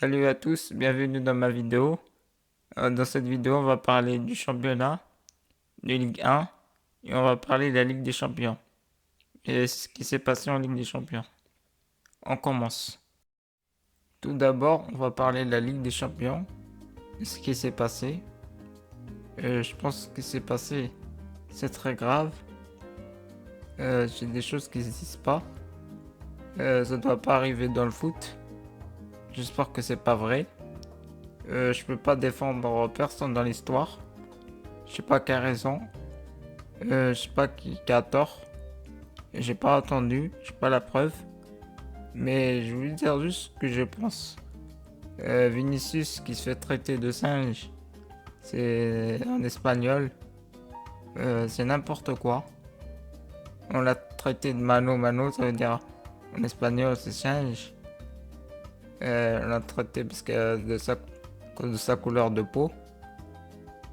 Salut à tous, bienvenue dans ma vidéo. Dans cette vidéo, on va parler du championnat, de Ligue 1, et on va parler de la Ligue des Champions, et ce qui s'est passé en Ligue des Champions. On commence. Tout d'abord, on va parler de la Ligue des Champions, et ce qui s'est passé. Je pense que ce qui s'est passé, c'est très grave. C'est des choses qui n'existent pas. Ça doit pas arriver dans le foot. J'espère que c'est pas vrai. Je peux pas défendre personne dans l'histoire. Je sais pas qui a raison. Je sais pas qui a tort. J'ai pas entendu, j'ai pas la preuve. Mais je vais dire juste ce que je pense. Vinicius qui se fait traiter de singe, c'est en espagnol. C'est n'importe quoi. On l'a traité de mano mano, ça veut dire en espagnol c'est singe. On l'a traité parce que à cause de sa couleur de peau.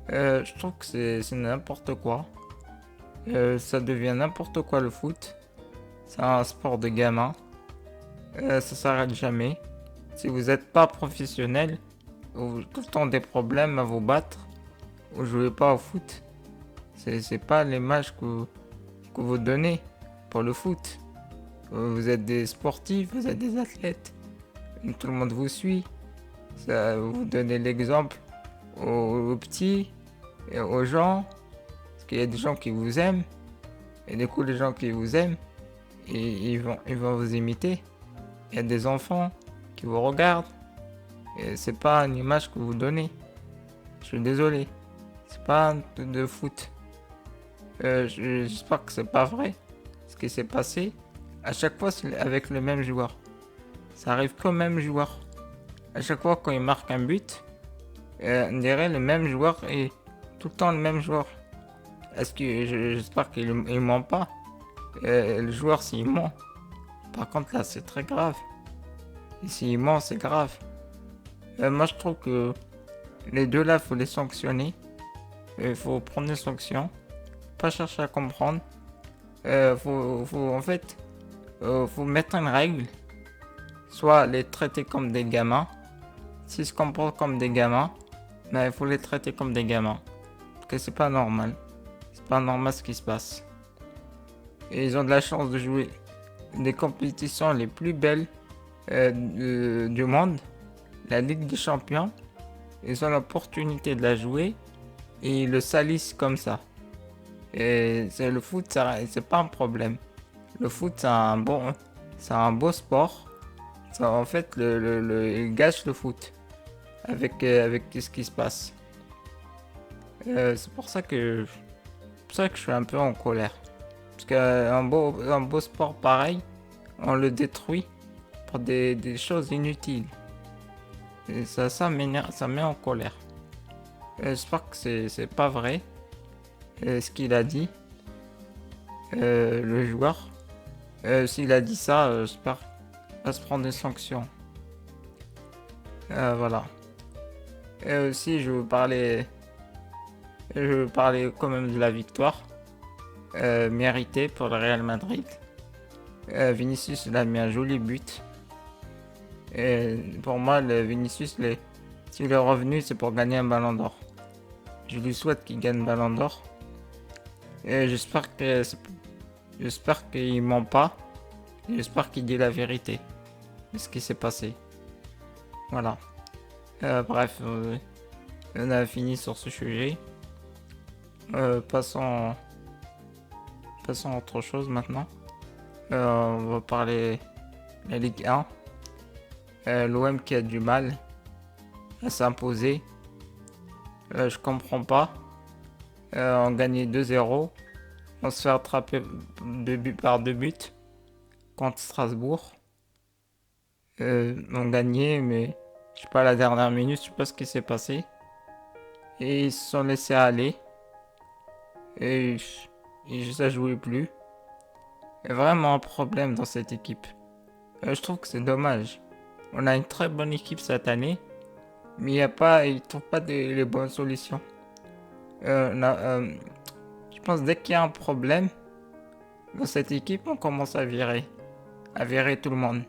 Je trouve que c'est n'importe quoi. Ça devient n'importe quoi le foot. C'est un sport de gamin. Ça s'arrête jamais. Si vous n'êtes pas professionnel, vous avez tout le temps des problèmes à vous battre, vous jouez pas au foot. C'est pas l'image que vous donnez pour le foot. Vous êtes des sportifs, vous êtes des athlètes. Tout le monde vous suit. Ça, vous donnez l'exemple aux petits et aux gens. Parce qu'il y a des gens qui vous aiment. Et du coup, les gens qui vous aiment, ils vont vous imiter. Il y a des enfants qui vous regardent. Et c'est pas une image que vous donnez. Je suis désolé. C'est pas un truc de foot. J'espère que c'est pas vrai. Ce qui s'est passé, à chaque fois c'est avec le même joueur. Ça arrive qu'au même joueur. À chaque fois quand il marque un but, on dirait le même joueur et tout le temps le même joueur. Est-ce que j'espère qu'il il ment pas. Le joueur s'il ment. Par contre là c'est très grave. Et s'il ment c'est grave. Moi je trouve que les deux là faut les sanctionner. Il faut prendre des sanctions. Pas chercher à comprendre. En fait, faut mettre une règle. Soit les traiter comme des gamins. S'ils se comportent comme des gamins, mais il faut les traiter comme des gamins. Parce que c'est pas normal. C'est pas normal ce qui se passe. Et ils ont de la chance de jouer des compétitions les plus belles du monde. La Ligue des Champions. Ils ont l'opportunité de la jouer et ils le salissent comme ça. Et c'est le foot, c'est pas un problème. Le foot, c'est un beau sport. Ça, en fait, il gâche le foot avec ce qui se passe. C'est pour ça que je suis un peu en colère. Parce un beau sport pareil, on le détruit pour des choses inutiles. Et ça m'énerve, ça me met en colère. J'espère que c'est pas vrai ce qu'il a dit, le joueur. S'il a dit ça, j'espère qu'il va se prendre des sanctions. Voilà. Et aussi, je veux parler quand même de la victoire méritée pour le Real Madrid. Vinicius il a mis un joli but. Et pour moi, le Vinicius, s'il est revenu, c'est pour gagner un ballon d'or. Je lui souhaite qu'il gagne un ballon d'or. Et j'espère qu'il ment pas. J'espère qu'il dit la vérité de ce qui s'est passé. Voilà. Bref, on a fini sur ce sujet. Passons à autre chose maintenant. On va parler de la Ligue 1. L'OM qui a du mal à s'imposer. Je comprends pas. On gagnait 2-0. On se fait attraper par 2 buts contre Strasbourg. On gagnait, mais je sais pas, à la dernière minute, je sais pas ce qui s'est passé. Et ils se sont laissés aller. Et ça jouait plus. Il y a vraiment un problème dans cette équipe. Je trouve que c'est dommage. On a une très bonne équipe cette année, mais ils trouvent pas les bonnes solutions. Je pense dès qu'il y a un problème dans cette équipe, on commence à virer tout le monde.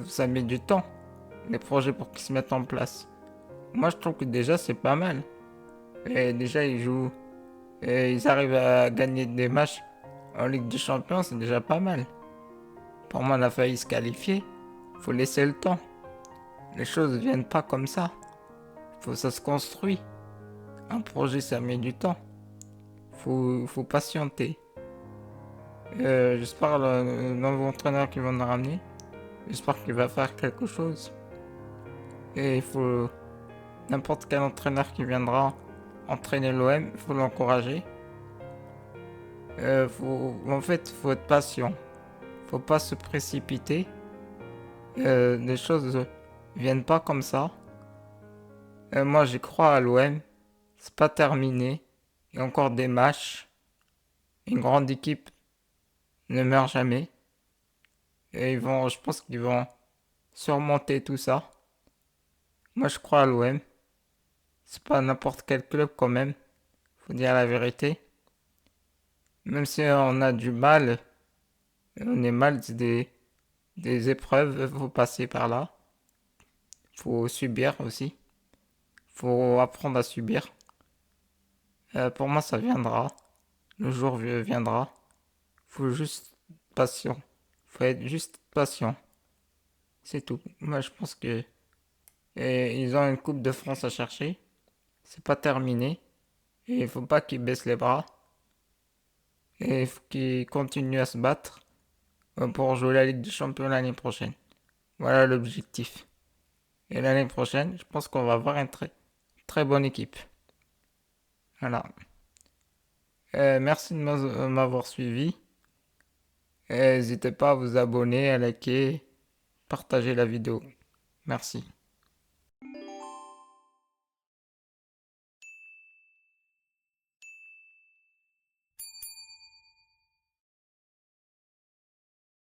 Ça met du temps. les projets pour qu'ils se mettent en place. Moi, je trouve que déjà, c'est pas mal. Et déjà, ils jouent, et ils arrivent à gagner des matchs en Ligue des Champions, c'est déjà pas mal. Pour moi, on a failli se qualifier. Faut laisser le temps. Les choses ne viennent pas comme ça. Ça se construit. Un projet, ça met du temps. Faut patienter. J'espère le nouveau entraîneur qu'ils vont nous ramener. J'espère qu'il va faire quelque chose. Et il faut n'importe quel entraîneur qui viendra entraîner l'OM, il faut l'encourager. En fait, faut être patient. Faut pas se précipiter. Les choses viennent pas comme ça. Moi, j'y crois à l'OM. C'est pas terminé. Il y a encore des matchs. Une grande équipe ne meurt jamais. Et je pense qu'ils vont surmonter tout ça. Moi, je crois à l'OM. C'est pas n'importe quel club quand même. Faut dire la vérité. Même si on a du mal, on est mal, c'est des épreuves, faut passer par là. Faut subir aussi. Faut apprendre à subir. Pour moi, ça viendra. Le jour viendra. Faut juste patient. Faut être juste patient. C'est tout. Moi, je pense que ils ont une Coupe de France à chercher. C'est pas terminé. Et il faut pas qu'ils baissent les bras. Et il faut qu'ils continuent à se battre pour jouer la Ligue des Champions l'année prochaine. Voilà l'objectif. Et l'année prochaine, je pense qu'on va avoir une très bonne équipe. Voilà. Merci de m'avoir suivi. N'hésitez pas à vous abonner, à liker, partager la vidéo. Merci.